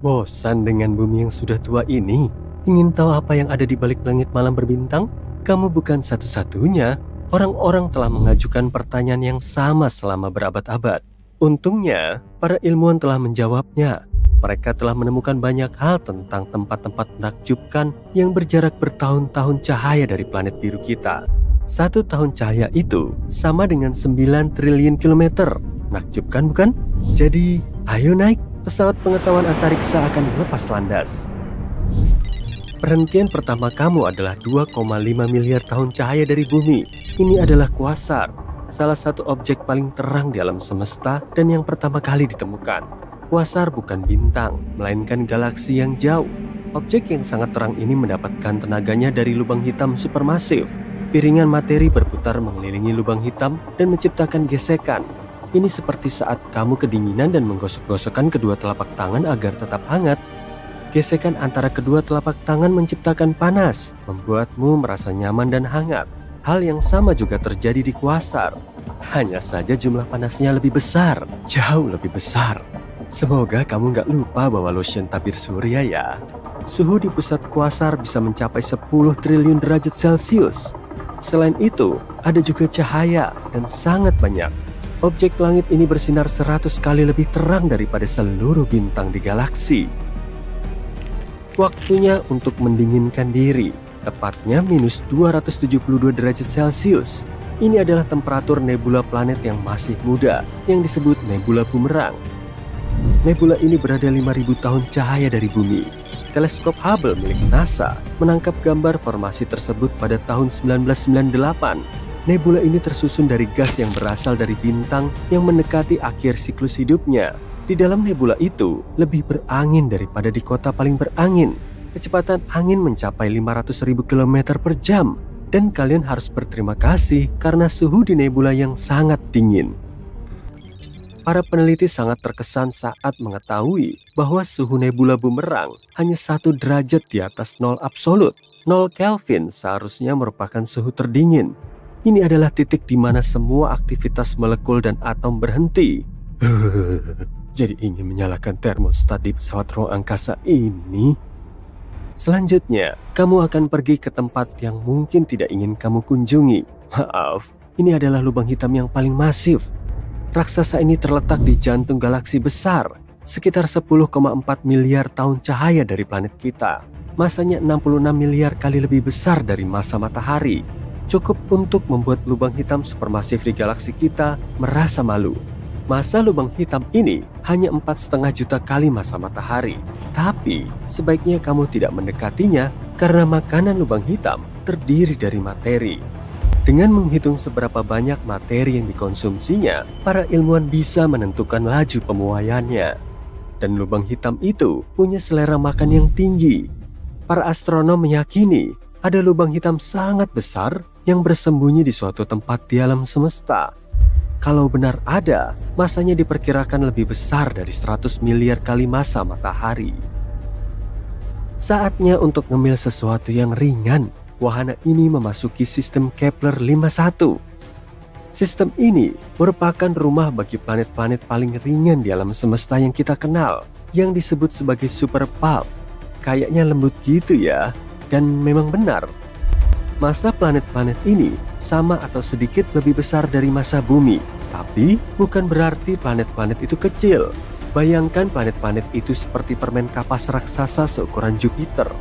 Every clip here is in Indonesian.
Bosan dengan bumi yang sudah tua ini? Ingin tahu apa yang ada di balik langit malam berbintang? Kamu bukan satu-satunya. Orang-orang telah mengajukan pertanyaan yang sama selama berabad-abad. Untungnya, para ilmuwan telah menjawabnya. Mereka telah menemukan banyak hal tentang tempat-tempat menakjubkan yang berjarak bertahun-tahun cahaya dari planet biru kita. 1 tahun cahaya itu sama dengan 9 triliun kilometer. Menakjubkan bukan? Jadi, ayo naik. Pesawat pengetahuan antariksa akan lepas landas. Perhentian pertama kamu adalah 2,5 miliar tahun cahaya dari bumi. Ini adalah kuasar, salah satu objek paling terang di alam semesta dan yang pertama kali ditemukan. Kuasar bukan bintang, melainkan galaksi yang jauh. Objek yang sangat terang ini mendapatkan tenaganya dari lubang hitam supermasif. Piringan materi berputar mengelilingi lubang hitam dan menciptakan gesekan. Ini seperti saat kamu kedinginan dan menggosok-gosokkan kedua telapak tangan agar tetap hangat. Gesekan antara kedua telapak tangan menciptakan panas, membuatmu merasa nyaman dan hangat. Hal yang sama juga terjadi di kuasar. Hanya saja jumlah panasnya lebih besar, jauh lebih besar. Semoga kamu nggak lupa bawa lotion tabir surya ya. Suhu di pusat kuasar bisa mencapai 10 triliun derajat Celcius. Selain itu, ada juga cahaya dan sangat banyak. Objek langit ini bersinar 100 kali lebih terang daripada seluruh bintang di galaksi. Waktunya untuk mendinginkan diri, tepatnya minus 272 derajat Celcius. Ini adalah temperatur nebula planet yang masih muda, yang disebut nebula bumerang. Nebula ini berada 5.000 tahun cahaya dari bumi. Teleskop Hubble milik NASA menangkap gambar formasi tersebut pada tahun 1998. Nebula ini tersusun dari gas yang berasal dari bintang yang mendekati akhir siklus hidupnya. Di dalam nebula itu lebih berangin daripada di kota paling berangin. Kecepatan angin mencapai 500.000 km per jam. Dan kalian harus berterima kasih karena suhu di nebula yang sangat dingin. Para peneliti sangat terkesan saat mengetahui bahwa suhu nebula bumerang hanya 1 derajat di atas 0 absolut. 0 Kelvin seharusnya merupakan suhu terdingin. Ini adalah titik di mana semua aktivitas molekul dan atom berhenti. Jadi ingin menyalakan termostat di pesawat ruang angkasa ini? Selanjutnya, kamu akan pergi ke tempat yang mungkin tidak ingin kamu kunjungi. Maaf, ini adalah lubang hitam yang paling masif. Raksasa ini terletak di jantung galaksi besar, sekitar 10,4 miliar tahun cahaya dari planet kita. Masanya 66 miliar kali lebih besar dari massa matahari. Cukup untuk membuat lubang hitam supermasif di galaksi kita merasa malu. Massa lubang hitam ini hanya 4,5 juta kali massa matahari. Tapi sebaiknya kamu tidak mendekatinya karena makanan lubang hitam terdiri dari materi. Dengan menghitung seberapa banyak materi yang dikonsumsinya, para ilmuwan bisa menentukan laju pemuaiannya. Dan lubang hitam itu punya selera makan yang tinggi. Para astronom meyakini ada lubang hitam sangat besar yang bersembunyi di suatu tempat di alam semesta. Kalau benar ada, masanya diperkirakan lebih besar dari 100 miliar kali massa matahari. Saatnya untuk ngemil sesuatu yang ringan. Wahana ini memasuki sistem Kepler-51. Sistem ini merupakan rumah bagi planet-planet paling ringan di alam semesta yang kita kenal, yang disebut sebagai super puff. Kayaknya lembut gitu ya, dan memang benar. Massa planet-planet ini sama atau sedikit lebih besar dari massa bumi, tapi bukan berarti planet-planet itu kecil. Bayangkan planet-planet itu seperti permen kapas raksasa seukuran Jupiter.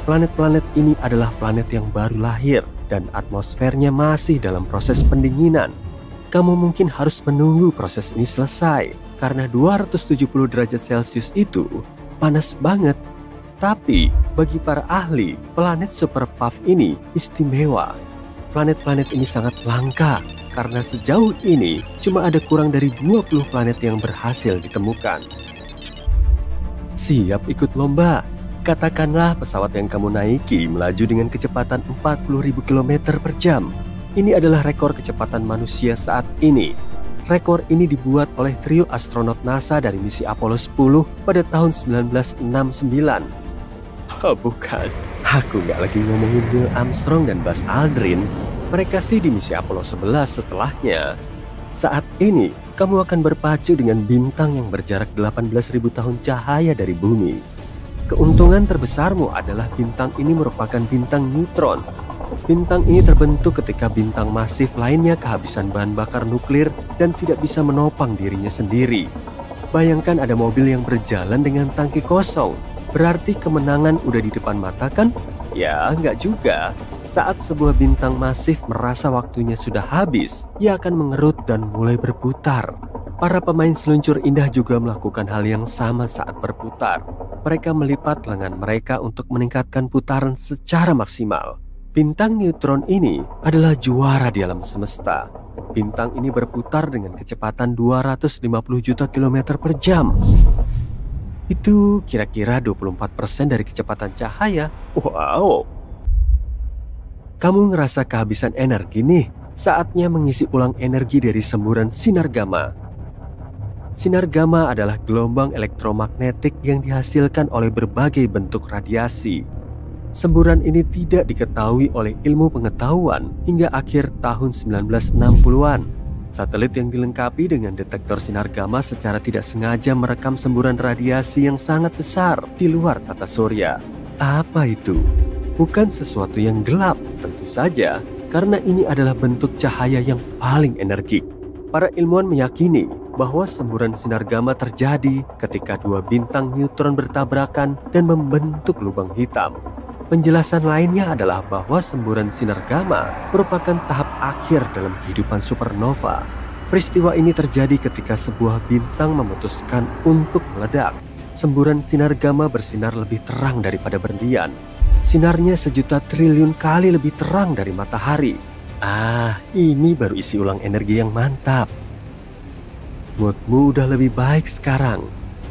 Planet-planet ini adalah planet yang baru lahir dan atmosfernya masih dalam proses pendinginan. Kamu mungkin harus menunggu proses ini selesai karena 270 derajat Celcius itu panas banget. Tapi bagi para ahli, planet super puff ini istimewa. Planet-planet ini sangat langka karena sejauh ini cuma ada kurang dari 20 planet yang berhasil ditemukan. Siap ikut lomba? Katakanlah pesawat yang kamu naiki melaju dengan kecepatan 40.000 km per jam. Ini adalah rekor kecepatan manusia saat ini. Rekor ini dibuat oleh trio astronot NASA dari misi Apollo 10 pada tahun 1969. Oh bukan, aku nggak lagi ngomongin Neil Armstrong dan Buzz Aldrin. Mereka sih di misi Apollo 11 setelahnya. Saat ini, kamu akan berpacu dengan bintang yang berjarak 18.000 tahun cahaya dari bumi. Keuntungan terbesarmu adalah bintang ini merupakan bintang neutron. Bintang ini terbentuk ketika bintang masif lainnya kehabisan bahan bakar nuklir dan tidak bisa menopang dirinya sendiri. Bayangkan ada mobil yang berjalan dengan tangki kosong. Berarti kemenangan udah di depan mata kan? Ya, nggak juga. Saat sebuah bintang masif merasa waktunya sudah habis, ia akan mengerut dan mulai berputar. Para pemain seluncur indah juga melakukan hal yang sama saat berputar. Mereka melipat lengan mereka untuk meningkatkan putaran secara maksimal. Bintang neutron ini adalah juara di alam semesta. Bintang ini berputar dengan kecepatan 250 juta kilometer per jam. Itu kira-kira 24% dari kecepatan cahaya. Wow! Kamu ngerasa kehabisan energi nih? Saatnya mengisi ulang energi dari semburan sinar gamma. Sinar gamma adalah gelombang elektromagnetik yang dihasilkan oleh berbagai bentuk radiasi. Semburan ini tidak diketahui oleh ilmu pengetahuan hingga akhir tahun 1960-an. Satelit yang dilengkapi dengan detektor sinar gamma secara tidak sengaja merekam semburan radiasi yang sangat besar di luar tata surya. Apa itu? Bukan sesuatu yang gelap, tentu saja, karena ini adalah bentuk cahaya yang paling energik. Para ilmuwan meyakini bahwa semburan sinar gamma terjadi ketika dua bintang neutron bertabrakan dan membentuk lubang hitam. Penjelasan lainnya adalah bahwa semburan sinar gamma merupakan tahap akhir dalam kehidupan supernova. Peristiwa ini terjadi ketika sebuah bintang memutuskan untuk meledak. Semburan sinar gamma bersinar lebih terang daripada berlian. Sinarnya 1.000.000 triliun kali lebih terang dari matahari. Ini baru isi ulang energi yang mantap. Moodmu udah lebih baik sekarang.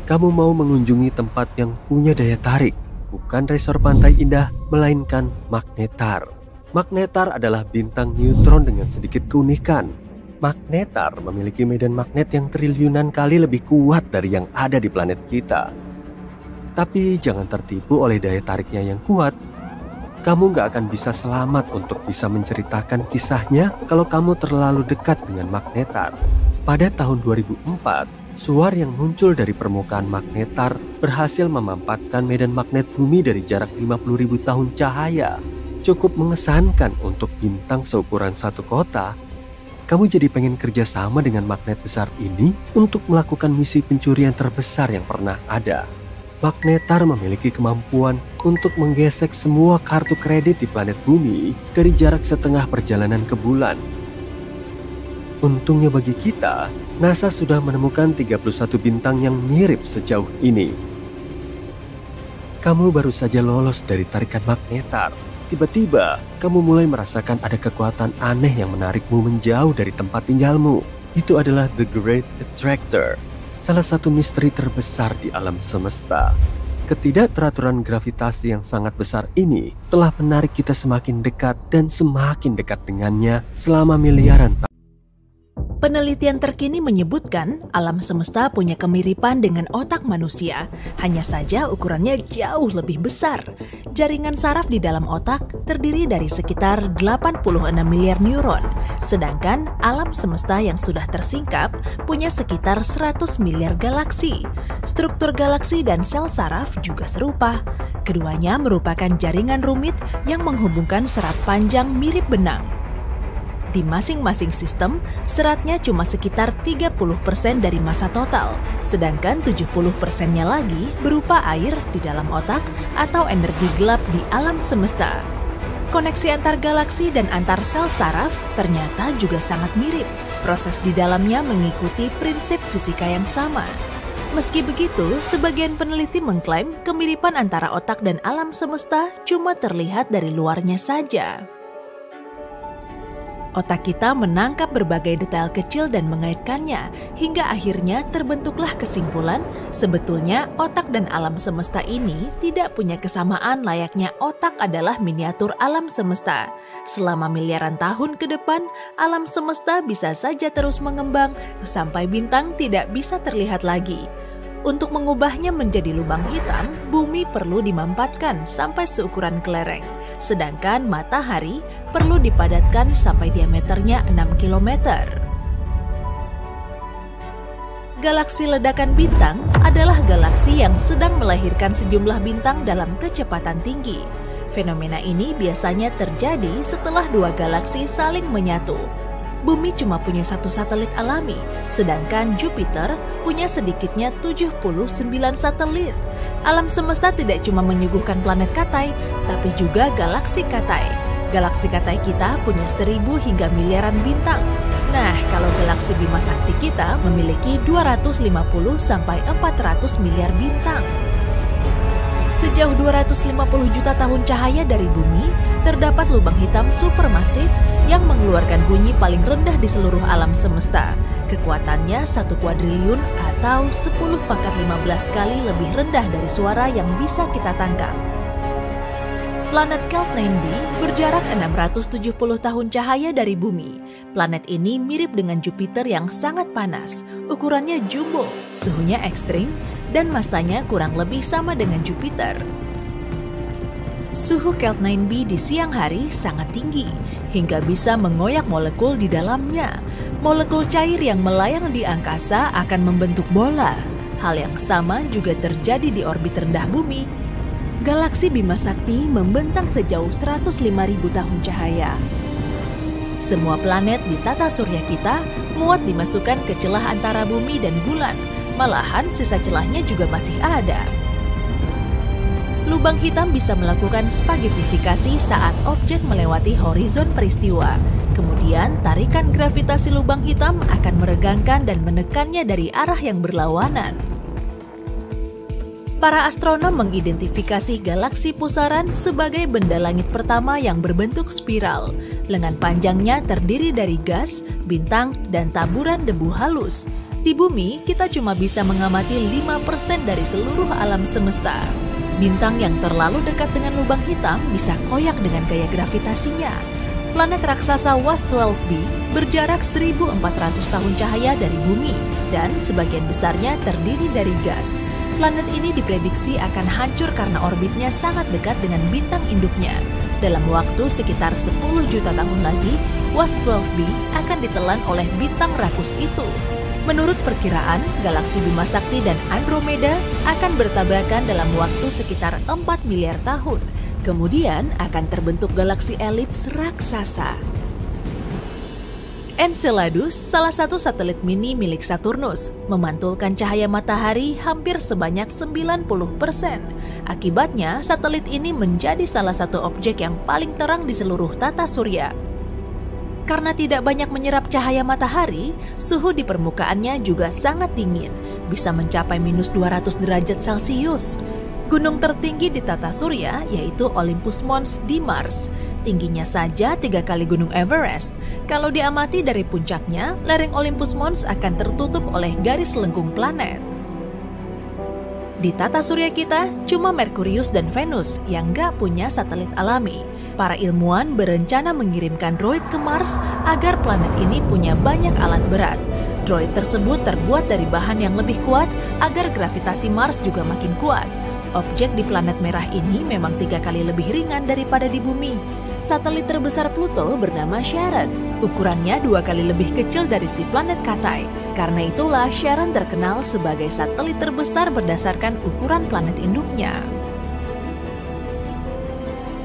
Kamu mau mengunjungi tempat yang punya daya tarik. Bukan resor pantai indah, melainkan Magnetar. Magnetar adalah bintang neutron dengan sedikit keunikan. Magnetar memiliki medan magnet yang triliunan kali lebih kuat dari yang ada di planet kita. Tapi jangan tertipu oleh daya tariknya yang kuat. Kamu gak akan bisa selamat untuk bisa menceritakan kisahnya kalau kamu terlalu dekat dengan Magnetar. Pada tahun 2004, suar yang muncul dari permukaan Magnetar berhasil memampatkan medan magnet bumi dari jarak 50.000 tahun cahaya. Cukup mengesankan untuk bintang seukuran satu kota. Kamu jadi pengen kerja sama dengan magnet besar ini untuk melakukan misi pencurian terbesar yang pernah ada. Magnetar memiliki kemampuan untuk menggesek semua kartu kredit di planet bumi dari jarak setengah perjalanan ke bulan. Untungnya bagi kita, NASA sudah menemukan 31 bintang yang mirip sejauh ini. Kamu baru saja lolos dari tarikan Magnetar. Tiba-tiba, kamu mulai merasakan ada kekuatan aneh yang menarikmu menjauh dari tempat tinggalmu. Itu adalah The Great Attractor, salah satu misteri terbesar di alam semesta. Ketidakteraturan gravitasi yang sangat besar ini telah menarik kita semakin dekat dan semakin dekat dengannya selama miliaran tahun. Penelitian terkini menyebutkan alam semesta punya kemiripan dengan otak manusia, hanya saja ukurannya jauh lebih besar. Jaringan saraf di dalam otak terdiri dari sekitar 86 miliar neuron, sedangkan alam semesta yang sudah tersingkap punya sekitar 100 miliar galaksi. Struktur galaksi dan sel saraf juga serupa. Keduanya merupakan jaringan rumit yang menghubungkan serat panjang mirip benang. Di masing-masing sistem, seratnya cuma sekitar 30% dari massa total, sedangkan 70%-nya lagi berupa air di dalam otak atau energi gelap di alam semesta. Koneksi antar galaksi dan antar sel saraf ternyata juga sangat mirip. Proses di dalamnya mengikuti prinsip fisika yang sama. Meski begitu, sebagian peneliti mengklaim kemiripan antara otak dan alam semesta cuma terlihat dari luarnya saja. Otak kita menangkap berbagai detail kecil dan mengaitkannya, hingga akhirnya terbentuklah kesimpulan sebetulnya otak dan alam semesta ini tidak punya kesamaan layaknya otak adalah miniatur alam semesta. Selama miliaran tahun ke depan, alam semesta bisa saja terus mengembang sampai bintang tidak bisa terlihat lagi. Untuk mengubahnya menjadi lubang hitam, bumi perlu dimampatkan sampai seukuran kelereng. Sedangkan matahari perlu dipadatkan sampai diameternya 6 km. Galaksi ledakan bintang adalah galaksi yang sedang melahirkan sejumlah bintang dalam kecepatan tinggi. Fenomena ini biasanya terjadi setelah dua galaksi saling menyatu. Bumi cuma punya satu satelit alami, sedangkan Jupiter punya sedikitnya 79 satelit. Alam semesta tidak cuma menyuguhkan planet Katai, tapi juga galaksi Katai. Galaksi Katai kita punya 1000 hingga miliaran bintang. Nah, kalau galaksi Bima Sakti kita memiliki 250 sampai 400 miliar bintang. Sejauh 250 juta tahun cahaya dari bumi, terdapat lubang hitam supermasif yang mengeluarkan bunyi paling rendah di seluruh alam semesta. Kekuatannya 1 kuadriliun atau 10 pangkat 15 kali lebih rendah dari suara yang bisa kita tangkap. Planet Keltnane-b berjarak 670 tahun cahaya dari bumi. Planet ini mirip dengan Jupiter yang sangat panas, ukurannya jumbo, suhunya ekstrim, dan masanya kurang lebih sama dengan Jupiter. Suhu Keltnane-b di siang hari sangat tinggi, hingga bisa mengoyak molekul di dalamnya. Molekul cair yang melayang di angkasa akan membentuk bola. Hal yang sama juga terjadi di orbit rendah bumi. Galaksi Bima Sakti membentang sejauh 105.000 tahun cahaya. Semua planet di tata surya kita muat dimasukkan ke celah antara bumi dan bulan. Malahan sisa celahnya juga masih ada. Lubang hitam bisa melakukan spagetifikasi saat objek melewati horizon peristiwa. Kemudian tarikan gravitasi lubang hitam akan meregangkan dan menekannya dari arah yang berlawanan. Para astronom mengidentifikasi galaksi pusaran sebagai benda langit pertama yang berbentuk spiral. Lengan panjangnya terdiri dari gas, bintang, dan taburan debu halus. Di bumi, kita cuma bisa mengamati 5% dari seluruh alam semesta. Bintang yang terlalu dekat dengan lubang hitam bisa koyak dengan gaya gravitasinya. Planet raksasa WASP-12b berjarak 1.400 tahun cahaya dari bumi, dan sebagian besarnya terdiri dari gas. Planet ini diprediksi akan hancur karena orbitnya sangat dekat dengan bintang induknya. Dalam waktu sekitar 10 juta tahun lagi, WASP-12b akan ditelan oleh bintang rakus itu. Menurut perkiraan, galaksi Bima Sakti dan Andromeda akan bertabrakan dalam waktu sekitar 4 miliar tahun. Kemudian akan terbentuk galaksi elips raksasa. Enceladus, salah satu satelit mini milik Saturnus, memantulkan cahaya matahari hampir sebanyak 90%. Akibatnya, satelit ini menjadi salah satu objek yang paling terang di seluruh tata surya. Karena tidak banyak menyerap cahaya matahari, suhu di permukaannya juga sangat dingin, bisa mencapai minus 200 derajat Celcius. Gunung tertinggi di tata surya yaitu Olympus Mons di Mars. Tingginya saja 3 kali gunung Everest. Kalau diamati dari puncaknya, lereng Olympus Mons akan tertutup oleh garis lengkung planet. Di tata surya kita, cuma Merkurius dan Venus yang gak punya satelit alami. Para ilmuwan berencana mengirimkan droid ke Mars agar planet ini punya banyak alat berat. Droid tersebut terbuat dari bahan yang lebih kuat agar gravitasi Mars juga makin kuat. Objek di planet merah ini memang 3 kali lebih ringan daripada di bumi. Satelit terbesar Pluto bernama Charon. Ukurannya 2 kali lebih kecil dari si planet Katai. Karena itulah Charon terkenal sebagai satelit terbesar berdasarkan ukuran planet induknya.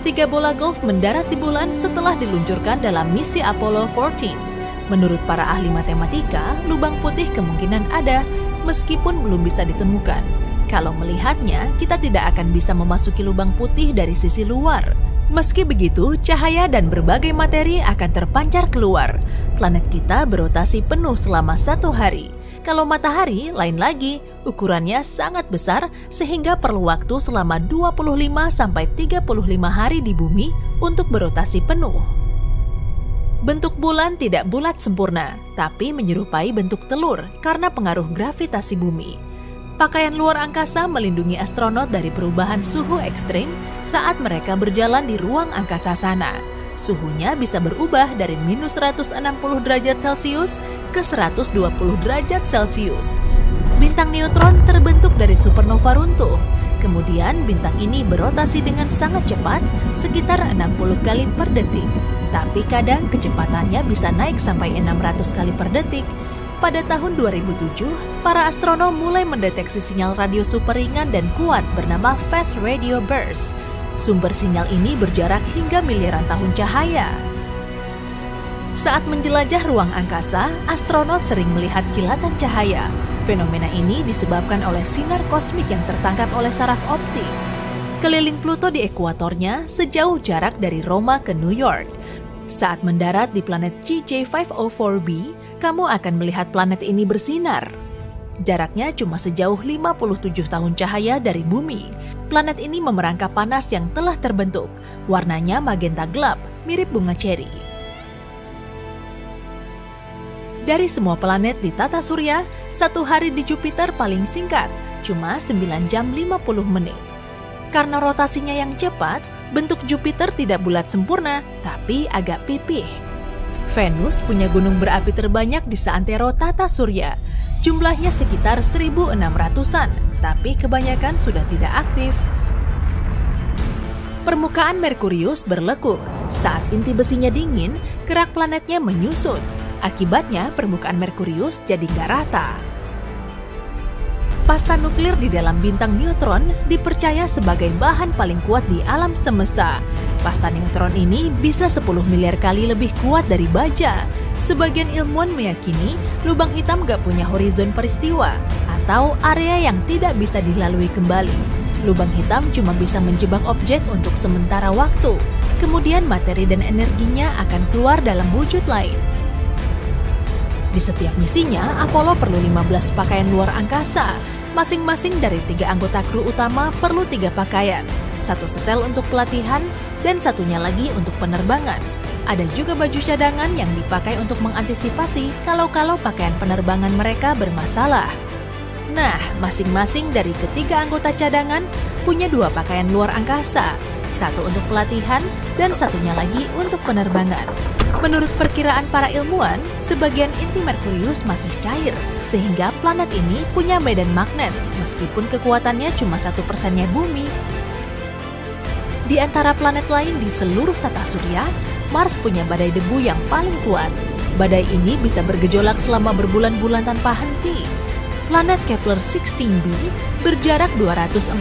3 bola golf mendarat di bulan setelah diluncurkan dalam misi Apollo 14. Menurut para ahli matematika, lubang putih kemungkinan ada, meskipun belum bisa ditemukan. Kalau melihatnya, kita tidak akan bisa memasuki lubang putih dari sisi luar. Meski begitu, cahaya dan berbagai materi akan terpancar keluar. Planet kita berotasi penuh selama 1 hari. Kalau matahari, lain lagi, ukurannya sangat besar sehingga perlu waktu selama 25-35 hari di bumi untuk berotasi penuh. Bentuk bulan tidak bulat sempurna, tapi menyerupai bentuk telur karena pengaruh gravitasi bumi. Pakaian luar angkasa melindungi astronot dari perubahan suhu ekstrim saat mereka berjalan di ruang angkasa sana. Suhunya bisa berubah dari minus 160 derajat Celcius ke 120 derajat Celcius. Bintang neutron terbentuk dari supernova runtuh. Kemudian bintang ini berotasi dengan sangat cepat, sekitar 60 kali per detik. Tapi kadang kecepatannya bisa naik sampai 600 kali per detik. Pada tahun 2007, para astronom mulai mendeteksi sinyal radio super ringan dan kuat bernama Fast Radio Burst. Sumber sinyal ini berjarak hingga miliaran tahun cahaya. Saat menjelajah ruang angkasa, astronot sering melihat kilatan cahaya. Fenomena ini disebabkan oleh sinar kosmik yang tertangkap oleh saraf optik. Keliling Pluto di ekuatornya sejauh jarak dari Roma ke New York. Saat mendarat di planet GJ504b, kamu akan melihat planet ini bersinar. Jaraknya cuma sejauh 57 tahun cahaya dari bumi. Planet ini memerangkap panas yang telah terbentuk. Warnanya magenta gelap, mirip bunga ceri. Dari semua planet di tata surya, satu hari di Jupiter paling singkat, cuma 9 jam 50 menit. Karena rotasinya yang cepat, bentuk Jupiter tidak bulat sempurna, tapi agak pipih. Venus punya gunung berapi terbanyak di seantero tata surya. Jumlahnya sekitar 1.600-an, tapi kebanyakan sudah tidak aktif. Permukaan Merkurius berlekuk. Saat inti besinya dingin, gerak planetnya menyusut. Akibatnya permukaan Merkurius jadi nggak rata. Pasta nuklir di dalam bintang neutron dipercaya sebagai bahan paling kuat di alam semesta. Pasta neutron ini bisa 10 miliar kali lebih kuat dari baja. Sebagian ilmuwan meyakini lubang hitam gak punya horizon peristiwa atau area yang tidak bisa dilalui kembali. Lubang hitam cuma bisa menjebak objek untuk sementara waktu. Kemudian materi dan energinya akan keluar dalam wujud lain. Di setiap misinya, Apollo perlu 15 pakaian luar angkasa. Masing-masing dari 3 anggota kru utama perlu 3 pakaian. 1 setel untuk pelatihan dan satunya lagi untuk penerbangan. Ada juga baju cadangan yang dipakai untuk mengantisipasi kalau pakaian penerbangan mereka bermasalah. Nah, masing-masing dari ketiga anggota cadangan punya 2 pakaian luar angkasa. 1 untuk pelatihan dan satunya lagi untuk penerbangan. Menurut perkiraan para ilmuwan, sebagian inti Merkurius masih cair, sehingga planet ini punya medan magnet, meskipun kekuatannya cuma 1%-nya bumi. Di antara planet lain di seluruh tata surya, Mars punya badai debu yang paling kuat. Badai ini bisa bergejolak selama berbulan-bulan tanpa henti. Planet Kepler-16b berjarak 245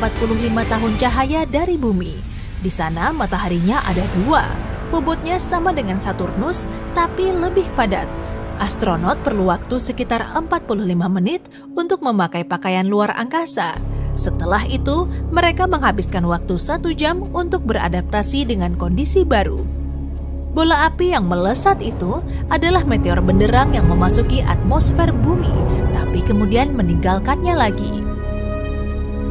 tahun cahaya dari bumi. Di sana mataharinya ada 2. Bobotnya sama dengan Saturnus, tapi lebih padat. Astronot perlu waktu sekitar 45 menit untuk memakai pakaian luar angkasa. Setelah itu, mereka menghabiskan waktu 1 jam untuk beradaptasi dengan kondisi baru. Bola api yang melesat itu adalah meteor benderang yang memasuki atmosfer bumi, tapi kemudian meninggalkannya lagi.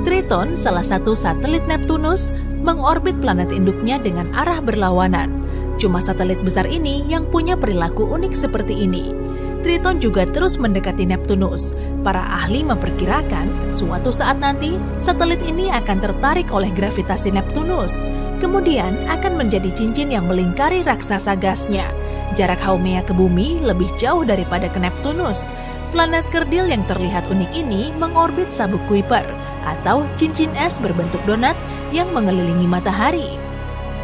Triton, salah satu satelit Neptunus, mengorbit planet induknya dengan arah berlawanan. Cuma satelit besar ini yang punya perilaku unik seperti ini. Triton juga terus mendekati Neptunus. Para ahli memperkirakan suatu saat nanti satelit ini akan tertarik oleh gravitasi Neptunus. Kemudian akan menjadi cincin yang melingkari raksasa gasnya. Jarak Haumea ke bumi lebih jauh daripada ke Neptunus. Planet kerdil yang terlihat unik ini mengorbit sabuk Kuiper atau cincin es berbentuk donat yang mengelilingi matahari.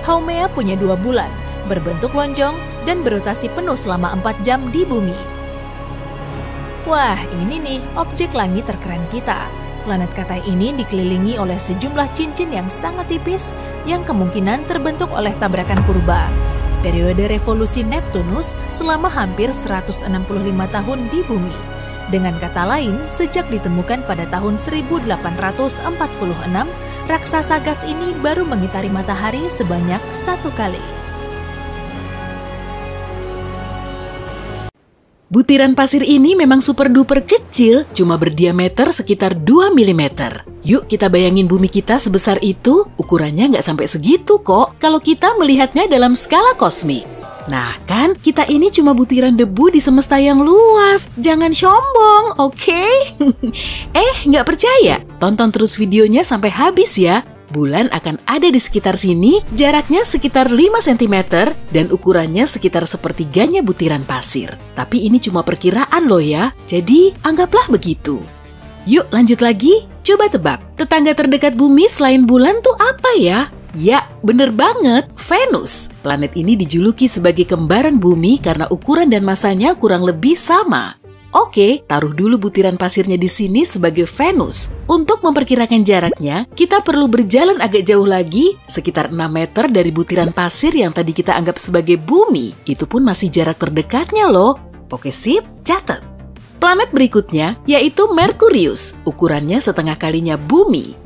Haumea punya 2 bulan, berbentuk lonjong dan berotasi penuh selama 4 jam di bumi. Wah, ini nih objek langit terkeren kita. Planet Katai ini dikelilingi oleh sejumlah cincin yang sangat tipis yang kemungkinan terbentuk oleh tabrakan purba. Periode revolusi Neptunus selama hampir 165 tahun di bumi. Dengan kata lain, sejak ditemukan pada tahun 1846, raksasa gas ini baru mengitari matahari sebanyak 1 kali. Butiran pasir ini memang super duper kecil, cuma berdiameter sekitar 2 mm. Yuk kita bayangin bumi kita sebesar itu, ukurannya nggak sampai segitu kok kalau kita melihatnya dalam skala kosmik. Nah kan, kita ini cuma butiran debu di semesta yang luas. Jangan sombong, oke? Nggak percaya? Tonton terus videonya sampai habis ya. Bulan akan ada di sekitar sini, jaraknya sekitar 5 cm dan ukurannya sekitar sepertiganya butiran pasir. Tapi ini cuma perkiraan loh ya, jadi anggaplah begitu. Yuk lanjut lagi, coba tebak, tetangga terdekat bumi selain bulan tuh apa ya? Ya, bener banget, Venus. Planet ini dijuluki sebagai kembaran bumi karena ukuran dan masanya kurang lebih sama. Oke, taruh dulu butiran pasirnya di sini sebagai Venus. Untuk memperkirakan jaraknya, kita perlu berjalan agak jauh lagi, sekitar 6 meter dari butiran pasir yang tadi kita anggap sebagai bumi. Itu pun masih jarak terdekatnya loh. Oke sip, catat. Planet berikutnya yaitu Merkurius, ukurannya setengah kalinya bumi.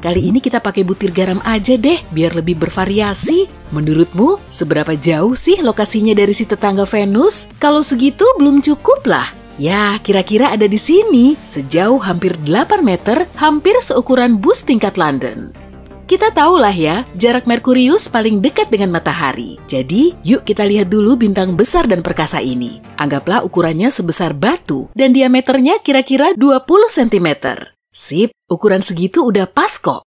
Kali ini kita pakai butir garam aja deh, biar lebih bervariasi. Menurutmu, seberapa jauh sih lokasinya dari si tetangga Venus? Kalau segitu belum cukup lah. Ya, kira-kira ada di sini, sejauh hampir 8 meter, hampir seukuran bus tingkat London. Kita tahulah ya, jarak Merkurius paling dekat dengan matahari. Jadi, yuk kita lihat dulu bintang besar dan perkasa ini. Anggaplah ukurannya sebesar batu, dan diameternya kira-kira 20 cm. Sip, ukuran segitu udah pas kok.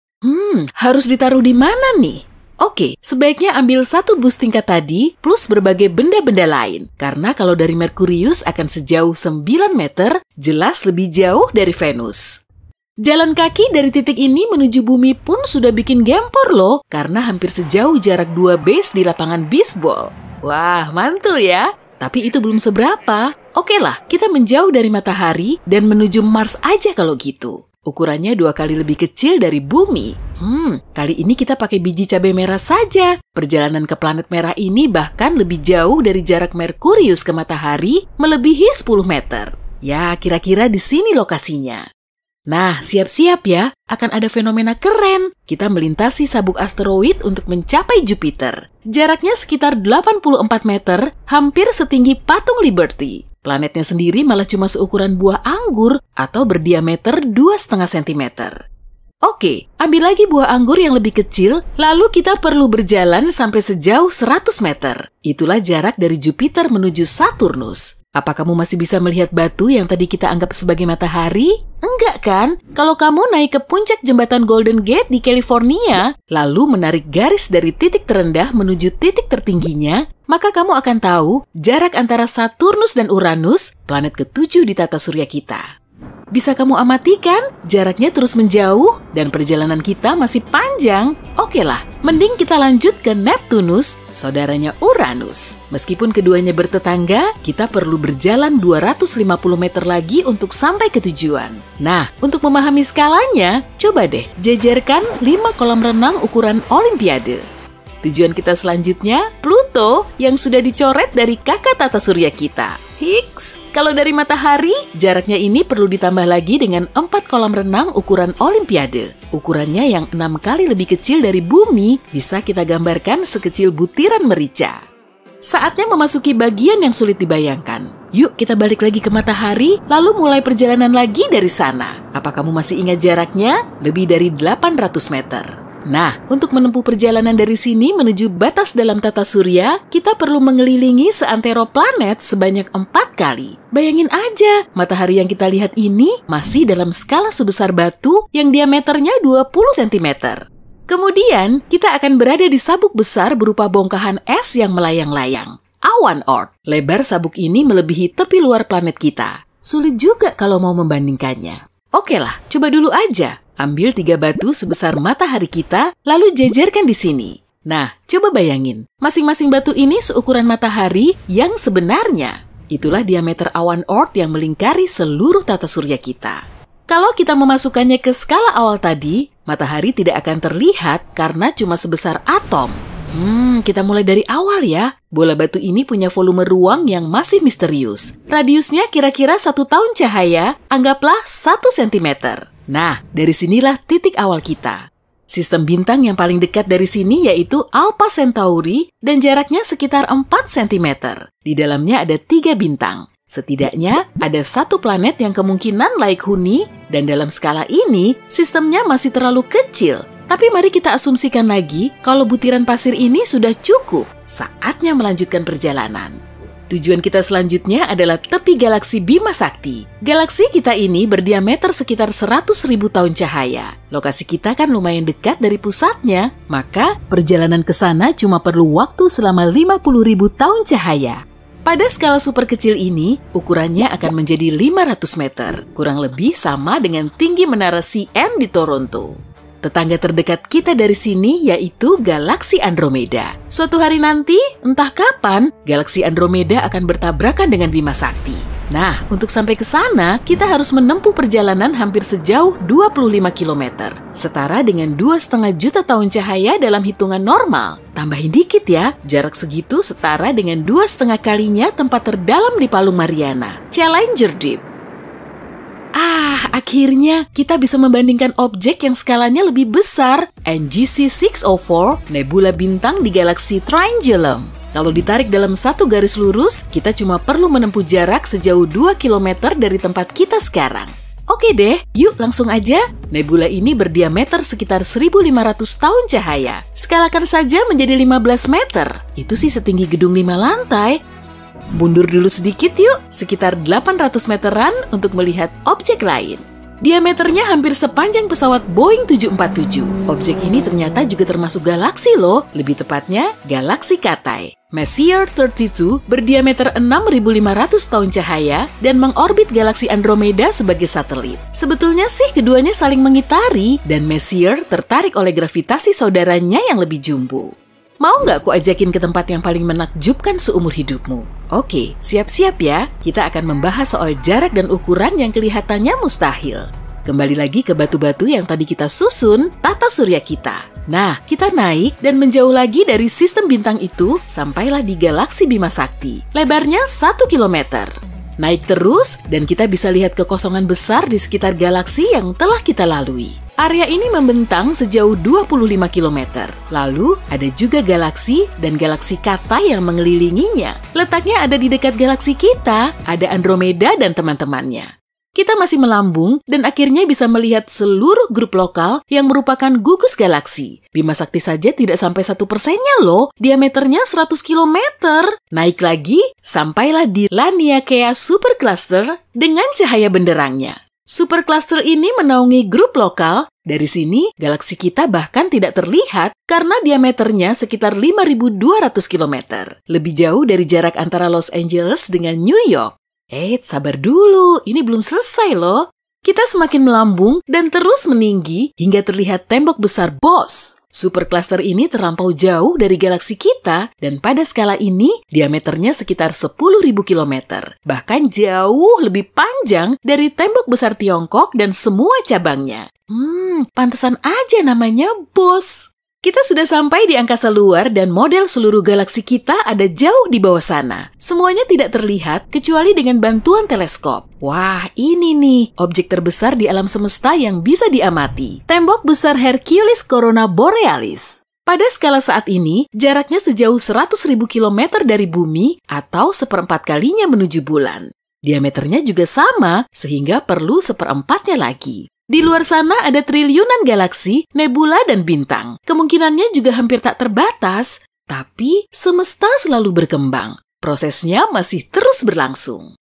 Harus ditaruh di mana nih? Oke, sebaiknya ambil satu bus tingkat tadi plus berbagai benda-benda lain. Karena kalau dari Merkurius akan sejauh 9 meter, jelas lebih jauh dari Venus. Jalan kaki dari titik ini menuju bumi pun sudah bikin gempor loh, karena hampir sejauh jarak 2 base di lapangan bisbol. Wah, mantul ya! Tapi itu belum seberapa. Oke lah, kita menjauh dari matahari dan menuju Mars aja kalau gitu. Ukurannya 2 kali lebih kecil dari bumi. Kali ini kita pakai biji cabai merah saja. Perjalanan ke planet merah ini bahkan lebih jauh dari jarak Merkurius ke matahari, melebihi 10 meter. Ya, kira-kira di sini lokasinya. Nah, siap-siap ya, akan ada fenomena keren. Kita melintasi sabuk asteroid untuk mencapai Jupiter. Jaraknya sekitar 84 meter, hampir setinggi patung Liberty. Planetnya sendiri malah cuma seukuran buah anggur atau berdiameter 2,5 cm. Oke, ambil lagi buah anggur yang lebih kecil, lalu kita perlu berjalan sampai sejauh 100 meter. Itulah jarak dari Jupiter menuju Saturnus. Apa kamu masih bisa melihat batu yang tadi kita anggap sebagai matahari? Enggak kan? Kalau kamu naik ke puncak jembatan Golden Gate di California, lalu menarik garis dari titik terendah menuju titik tertingginya, maka kamu akan tahu jarak antara Saturnus dan Uranus, planet ke-7 di tata surya kita. Bisa kamu amati kan? Jaraknya terus menjauh dan perjalanan kita masih panjang. Oke lah, mending kita lanjut ke Neptunus, saudaranya Uranus. Meskipun keduanya bertetangga, kita perlu berjalan 250 meter lagi untuk sampai ke tujuan. Nah, untuk memahami skalanya, coba deh jajarkan 5 kolam renang ukuran Olimpiade. Tujuan kita selanjutnya, Pluto yang sudah dicoret dari kakak tata surya kita. Higgs, kalau dari matahari, jaraknya ini perlu ditambah lagi dengan 4 kolam renang ukuran Olimpiade. Ukurannya yang 6 kali lebih kecil dari bumi, bisa kita gambarkan sekecil butiran merica. Saatnya memasuki bagian yang sulit dibayangkan. Yuk kita balik lagi ke matahari, lalu mulai perjalanan lagi dari sana. Apa kamu masih ingat jaraknya? Lebih dari 800 meter. Nah, untuk menempuh perjalanan dari sini menuju batas dalam tata surya, kita perlu mengelilingi seantero planet sebanyak 4 kali. Bayangin aja, matahari yang kita lihat ini masih dalam skala sebesar batu yang diameternya 20 cm. Kemudian, kita akan berada di sabuk besar berupa bongkahan es yang melayang-layang. Awan Oort. Lebar sabuk ini melebihi tepi luar planet kita. Sulit juga kalau mau membandingkannya. Oke lah, coba dulu aja. Ambil 3 batu sebesar matahari kita, lalu jajarkan di sini. Nah, coba bayangin, masing-masing batu ini seukuran matahari yang sebenarnya. Itulah diameter awan Oort yang melingkari seluruh tata surya kita. Kalau kita memasukkannya ke skala awal tadi, matahari tidak akan terlihat karena cuma sebesar atom. Kita mulai dari awal ya. Bola batu ini punya volume ruang yang masih misterius. Radiusnya kira-kira 1 tahun cahaya, anggaplah 1 cm. Nah, dari sinilah titik awal kita. Sistem bintang yang paling dekat dari sini yaitu Alpha Centauri dan jaraknya sekitar 4 cm. Di dalamnya ada 3 bintang. Setidaknya ada 1 planet yang kemungkinan laik huni dan dalam skala ini sistemnya masih terlalu kecil. Tapi mari kita asumsikan lagi kalau butiran pasir ini sudah cukup. Saatnya melanjutkan perjalanan. Tujuan kita selanjutnya adalah tepi galaksi Bima Sakti. Galaksi kita ini berdiameter sekitar 100.000 tahun cahaya. Lokasi kita kan lumayan dekat dari pusatnya, maka perjalanan ke sana cuma perlu waktu selama 50.000 tahun cahaya. Pada skala super kecil ini, ukurannya akan menjadi 500 meter, kurang lebih sama dengan tinggi menara CN di Toronto. Tetangga terdekat kita dari sini yaitu galaksi Andromeda. Suatu hari nanti, entah kapan, galaksi Andromeda akan bertabrakan dengan Bima Sakti. Nah, untuk sampai ke sana, kita harus menempuh perjalanan hampir sejauh 25 km. Setara dengan 2,5 juta tahun cahaya dalam hitungan normal. Tambahin dikit ya, jarak segitu setara dengan 2,5 kalinya tempat terdalam di Palung Mariana, Challenger Deep. Akhirnya kita bisa membandingkan objek yang skalanya lebih besar, NGC 604, nebula bintang di galaksi Triangulum. Kalau ditarik dalam satu garis lurus, kita cuma perlu menempuh jarak sejauh 2 km dari tempat kita sekarang. Oke deh, yuk langsung aja. Nebula ini berdiameter sekitar 1.500 tahun cahaya. Skalakan saja menjadi 15 meter. Itu sih setinggi gedung 5 lantai. Mundur dulu sedikit yuk, sekitar 800 meteran untuk melihat objek lain. Diameternya hampir sepanjang pesawat Boeing 747. Objek ini ternyata juga termasuk galaksi loh, lebih tepatnya galaksi Katai. Messier 32 berdiameter 6.500 tahun cahaya dan mengorbit galaksi Andromeda sebagai satelit. Sebetulnya sih keduanya saling mengitari dan Messier tertarik oleh gravitasi saudaranya yang lebih jumbo. Mau nggak aku ajakin ke tempat yang paling menakjubkan seumur hidupmu? Oke, siap-siap ya. Kita akan membahas soal jarak dan ukuran yang kelihatannya mustahil. Kembali lagi ke batu-batu yang tadi kita susun, tata surya kita. Nah, kita naik dan menjauh lagi dari sistem bintang itu sampailah di galaksi Bima Sakti. Lebarnya 1 km. Naik terus dan kita bisa lihat kekosongan besar di sekitar galaksi yang telah kita lalui. Area ini membentang sejauh 25 km. Lalu, ada juga galaksi dan galaksi Katai yang mengelilinginya. Letaknya ada di dekat galaksi kita, ada Andromeda dan teman-temannya. Kita masih melambung dan akhirnya bisa melihat seluruh grup lokal yang merupakan gugus galaksi. Bima Sakti saja tidak sampai 1%-nya loh, diameternya 100 km. Naik lagi, sampailah di Laniakea Supercluster dengan cahaya benderangnya. Supercluster ini menaungi grup lokal. Dari sini, galaksi kita bahkan tidak terlihat karena diameternya sekitar 5.200 km. Lebih jauh dari jarak antara Los Angeles dengan New York. Sabar dulu, ini belum selesai loh. Kita semakin melambung dan terus meninggi hingga terlihat tembok besar Bose. Supercluster ini terlampau jauh dari galaksi kita dan pada skala ini diameternya sekitar 10.000 km. Bahkan jauh lebih panjang dari tembok besar Tiongkok dan semua cabangnya. Pantesan aja namanya Bose. Kita sudah sampai di angkasa luar dan model seluruh galaksi kita ada jauh di bawah sana. Semuanya tidak terlihat kecuali dengan bantuan teleskop. Wah, ini nih objek terbesar di alam semesta yang bisa diamati. Tembok besar Hercules Corona Borealis. Pada skala saat ini, jaraknya sejauh 100.000 km dari bumi atau 1/4 kalinya menuju bulan. Diameternya juga sama, sehingga perlu 1/4-nya lagi. Di luar sana ada triliunan galaksi, nebula, dan bintang. Kemungkinannya juga hampir tak terbatas, tapi semesta selalu berkembang. Prosesnya masih terus berlangsung.